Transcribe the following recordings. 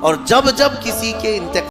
اور جب جب کسی کے انتقال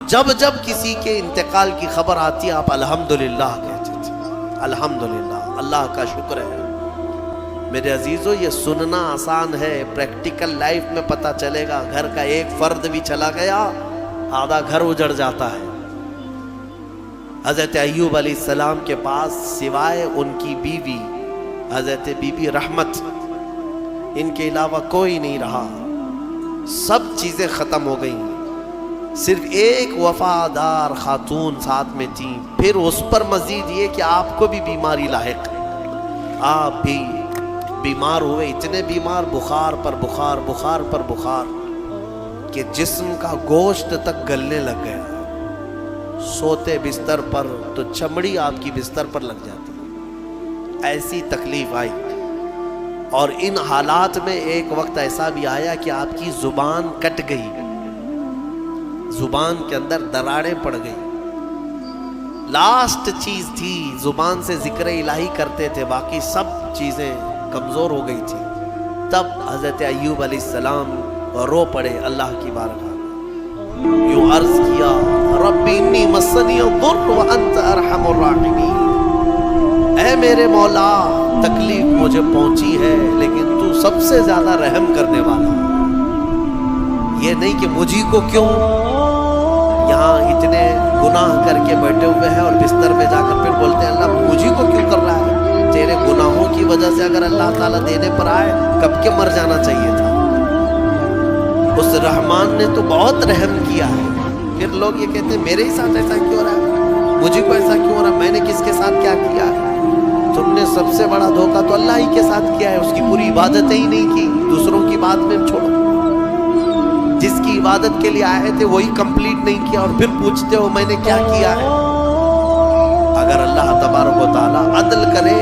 جب جب کسی کے انتقال کی خبر آتی ہے آپ الحمدللہ کہتے تھے. الحمدللہ، اللہ کا شکر ہے. میرے عزیزو، یہ سننا آسان ہے، پریکٹیکل لائف میں پتہ چلے گا. گھر کا ایک فرد بھی چلا گیا آدھا گھر اجڑ جاتا ہے. حضرت ایوب علیہ السلام کے پاس سوائے ان کی بیوی حضرت بی بی رحمت، ان کے علاوہ کوئی نہیں رہا. سب چیزیں ختم ہو گئیں، صرف ایک وفادار خاتون ساتھ میں تھی. پھر اس پر مزید یہ کہ آپ کو بھی بیماری لاحق، آپ بھی بیمار ہوئے. اتنے بیمار، بخار پر بخار، بخار پر بخار، کہ جسم کا گوشت تک گلنے لگ گیا. سوتے بستر پر تو چمڑی آپ کی بستر پر لگ جاتی. ایسی تکلیف آئی. اور ان حالات میں ایک وقت ایسا بھی آیا کہ آپ کی زبان کٹ گئی، زبان کے اندر دراڑیں پڑ گئی. لاسٹ چیز تھی، زبان سے ذکر الہی کرتے تھے، باقی سب چیزیں کمزور ہو گئی تھی. تب حضرت ایوب علیہ السلام رو پڑے اللہ کی بارگاہ میں. یوں عرض کیا، رب انی مسنی الضر وانت ارحم الراحمین. اے میرے مولا، تکلیف مجھے پہنچی ہے لیکن تو سب سے زیادہ رحم کرنے والا. یہ نہیں کہ مجھی کو کیوں، یہاں اتنے گناہ کر کے بیٹھے ہوئے ہیں اور بستر میں جا کر پھر بولتے ہیں اللہ مجھی کو کیوں کر رہا ہے. تیرے گناہوں کی وجہ سے اگر اللہ تعالیٰ دینے پر آئے کب کے مر جانا چاہیے تھا. اس رحمان نے تو بہت رحم کیا ہے. پھر لوگ یہ کہتے ہیں میرے ہی ساتھ ایسا کیوں ہو رہا ہے، مجھے کو ایسا کیوں ہو رہا ہے، میں نے کس کے ساتھ کیا کیا ہے. تم نے سب سے بڑا دھوکہ تو اللہ ہی کے ساتھ کیا ہے. اس کی پوری عبادتیں ہی نہیں کی، دوسروں کی بات میں چھوڑو. جس کی عبادت کے لیے آئے تھے وہی کمپلیٹ نہیں کیا اور پھر پوچھتے ہو میں نے کیا کیا ہے. اگر اللہ تبارک و تعالیٰ عدل کرے،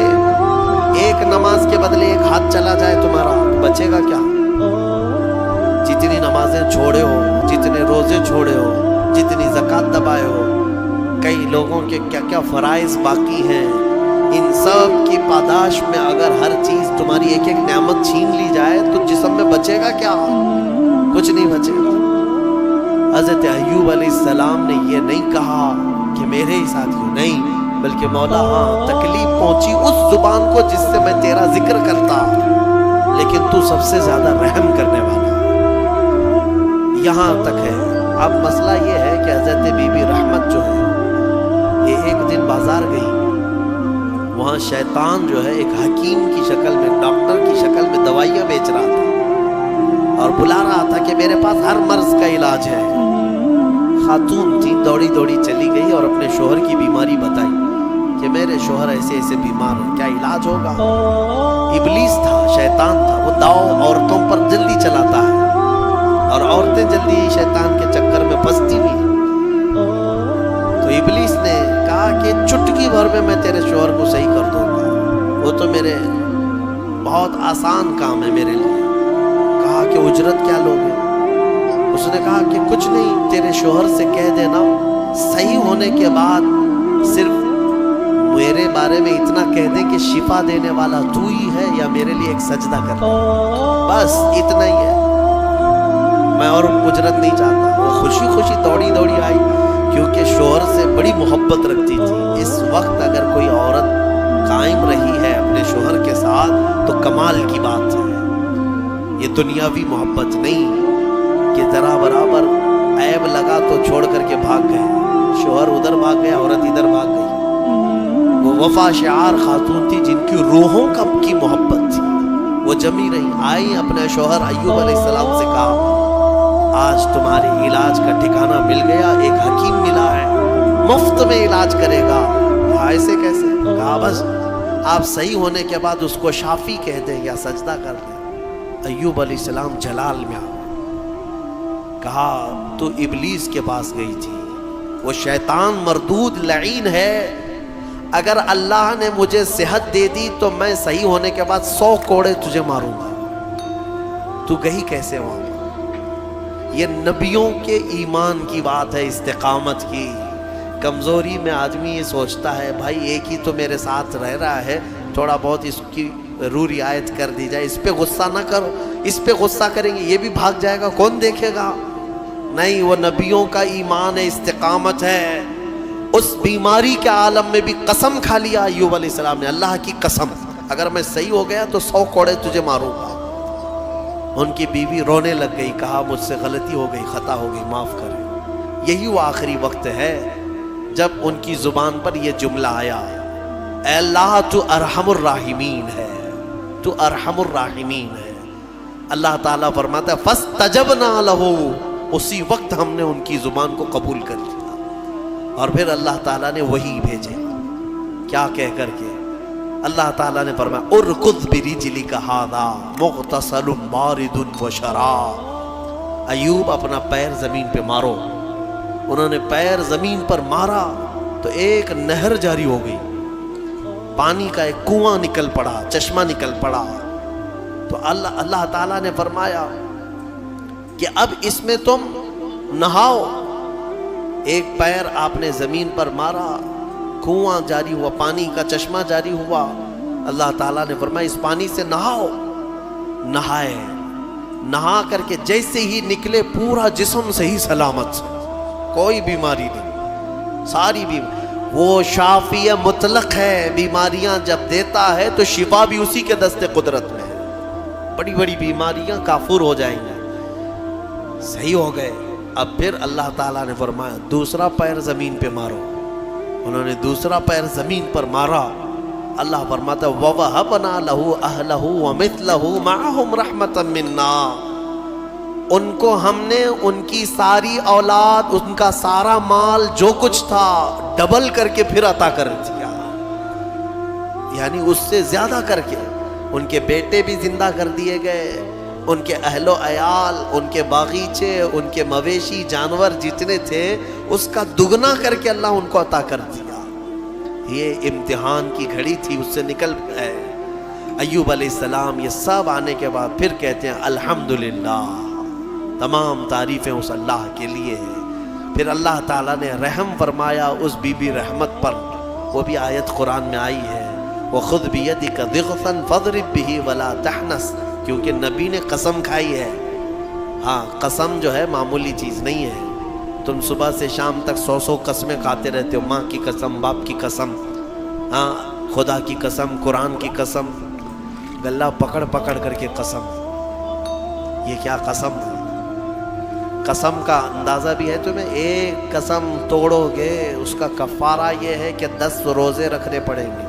ایک نماز کے بدلے ایک ہاتھ چلا جائے تمہارا، بچے گا کیا. جتنی نمازیں چھوڑے ہو، جتنے روزے چھوڑے ہو، جتنی زکوٰۃ دبائے ہو، کئی لوگوں کے کیا کیا فرائض باقی ہیں، ان سب کی پاداش میں اگر ہر چیز تمہاری ایک ایک نعمت چھین لی جائے تو جسم میں بچے گا کیا؟ کچھ نہیں بچے گا. حضرت ایوب علیہ السلام نے یہ نہیں کہا کہ میرے ہی ساتھیوں، نہیں، بلکہ مولا ہاں تکلیف پہنچی اس زبان کو جس سے میں تیرا ذکر کرتا، لیکن تو سب سے زیادہ رحم کرنے والا. یہاں تک ہے. اب مسئلہ یہ ہے کہ حضرت بی بی رحمت جو ہے یہ ایک دن بازار گئی. وہاں شیطان جو ہے ایک حکیم کی شکل میں اور بلا رہا تھا کہ میرے پاس ہر مرض کا علاج ہے۔ خاتون تھی، دوڑی دوڑی چلی گئی اور اپنے شوہر کی بیماری بتائی کہ میرے شوہر ایسے ایسے بیمار ہیں، کیا علاج ہوگا؟ ابلیس تھا، شیطان تھا، وہ داؤ عورتوں پر جلدی چلاتا ہے اور عورتیں جلدی شیطان کے چکر میں پھنستی بھی ہیں۔ تو ابلیس نے کہا کہ چٹکی بھر میں تیرے شوہر کو صحیح کر دوں گا، وہ تو میرے بہت آسان کام ہے میرے لیے۔ کہا کہ اجرت کیا لوگے؟ اس نے کہا کہ کچھ نہیں، تیرے شوہر سے کہہ دینا صحیح ہونے کے بعد صرف میرے بارے میں اتنا کہہ دیں کہ شفا دینے والا تو ہی ہے، یا میرے لیے ایک سجدہ کر دے، بس اتنا ہی ہے، میں اور اجرت نہیں چاہتا۔ وہ خوشی خوشی دوڑی دوڑی آئی کیونکہ شوہر سے بڑی محبت رکھتی تھی۔ اس وقت اگر کوئی عورت قائم رہی ہے اپنے شوہر کے ساتھ تو کمال کی بات ہے، یہ دنیاوی محبت نہیں کہ ذرا برابر عیب لگا تو چھوڑ کر کے بھاگ گئے، شوہر ادھر بھاگ گیا، عورت ادھر بھاگ گئی۔ وہ وفا شعار خاتون تھی جن کی روحوں کی محبت تھی، وہ جمی رہی، آئی اپنے شوہر ایوب علیہ السلام سے کہا آج تمہارے علاج کا ٹھکانہ مل گیا، ایک حکیم ملا ہے مفت میں علاج کرے گا۔ ایسے کیسے؟ کہا بس آپ صحیح ہونے کے بعد اس کو شافی کہہ دیں یا سجدہ کر دیں۔ ایوب علیہ السلام جلال میں آ کہا تو ابلیس کے پاس گئی تھی، وہ شیطان مردود لعین ہے، اگر اللہ نے مجھے صحت دے دی تو میں صحیح ہونے کے بعد 100 کوڑے تجھے ماروں گا، تو گئی کیسے وہاں؟ یہ نبیوں کے ایمان کی بات ہے، استقامت کی۔ کمزوری میں آدمی یہ سوچتا ہے بھائی ایک ہی تو میرے ساتھ رہ رہا ہے، تھوڑا بہت اس کی رعایت کر دی جائے، اس پہ غصہ نہ کرو، اس پہ غصہ کریں گے یہ بھی بھاگ جائے گا، کون دیکھے گا؟ نہیں، وہ نبیوں کا ایمان ہے، استقامت ہے۔ اس بیماری کے عالم میں بھی قسم کھا لیا ایوب علیہ السلام نے، اللہ کی قسم اگر میں صحیح ہو گیا تو 100 کوڑے تجھے ماروں گا۔ ان کی بیوی رونے لگ گئی، کہا مجھ سے غلطی ہو گئی، خطا ہو گئی، معاف کریں۔ یہی وہ آخری وقت ہے جب ان کی زبان پر یہ جملہ آیا، اے اللہ تو ارحم الراحمین ہے، تو ارحم الراحمین ہے۔ اللہ تعالیٰ فرماتا ہے فاستجبنا لہ، اسی وقت ہم نے ان کی زبان کو قبول کر لیا۔ اور پھر اللہ تعالیٰ نے وحی بھیجے، کیا کہہ کر کے؟ اللہ تعالیٰ نے فرمایا ارکض برجلک ھذا مغتسل بارد وشراب، ایوب اپنا پیر زمین پہ مارو۔ انہوں نے پیر زمین پر مارا تو ایک نہر جاری ہو گئی، پانی کا ایک کنواں نکل پڑا، چشمہ نکل پڑا۔ تو اللہ تعالیٰ نے فرمایا کہ اب اس میں تم نہاؤ۔ ایک پیر آپ نے زمین پر مارا، کنواں جاری ہوا، پانی کا چشمہ جاری ہوا۔ اللہ تعالیٰ نے فرمایا اس پانی سے نہاؤ۔ نہائے، نہا کر کے جیسے ہی نکلے پورا جسم صحیح سلامت، کوئی بیماری نہیں، ساری بیماری۔ وہ شافی مطلق ہے، بیماریاں جب دیتا ہے تو شفا بھی اسی کے دست قدرت میں ہے۔ بڑی بڑی بیماریاں کافور ہو جائیں گے، صحیح ہو گئے۔ اب پھر اللہ تعالیٰ نے فرمایا دوسرا پیر زمین پہ مارو۔ انہوں نے دوسرا پیر زمین پر مارا۔ اللہ فرماتا ہے وَوَهَبْنَا لَهُ أَهْلَهُ وَمِثْلَهُ مَعَهُمْ رَحْمَةً مِنَّا، ان کو ہم نے ان کی ساری اولاد، ان کا سارا مال جو کچھ تھا ڈبل کر کے پھر عطا کر دیا، یعنی اس سے زیادہ کر کے۔ ان کے بیٹے بھی زندہ کر دیے گئے، ان کے اہل و عیال، ان کے باغیچے، ان کے مویشی جانور جتنے تھے اس کا دگنا کر کے اللہ ان کو عطا کر دیا۔ یہ امتحان کی گھڑی تھی، اس سے نکل گئے۔ ایوب علیہ السلام یہ سب آنے کے بعد پھر کہتے ہیں الحمدللہ، تمام تعریفیں اس اللہ کے لیے ہیں۔ پھر اللہ تعالیٰ نے رحم فرمایا اس بی بی رحمت پر، وہ بھی آیت قرآن میں آئی ہے وَخُذْ بِيَدِكَ ضِغْثًا فَاضْرِبْ بِهِ وَلَا تَحْنَثْ، کیونکہ نبی نے قسم کھائی ہے۔ ہاں، قسم جو ہے معمولی چیز نہیں ہے، تم صبح سے شام تک 100 قسمیں کھاتے رہتے ہو، ماں کی قسم، باپ کی قسم، ہاں خدا کی قسم، قرآن کی قسم، گلہ پکڑ پکڑ کر کے قسم۔ یہ کیا قسم ہے؟ قسم کا اندازہ بھی ہے تمہیں؟ ایک قسم توڑو گے اس کا کفارہ یہ ہے کہ 10 روزے رکھنے پڑیں گے۔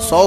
100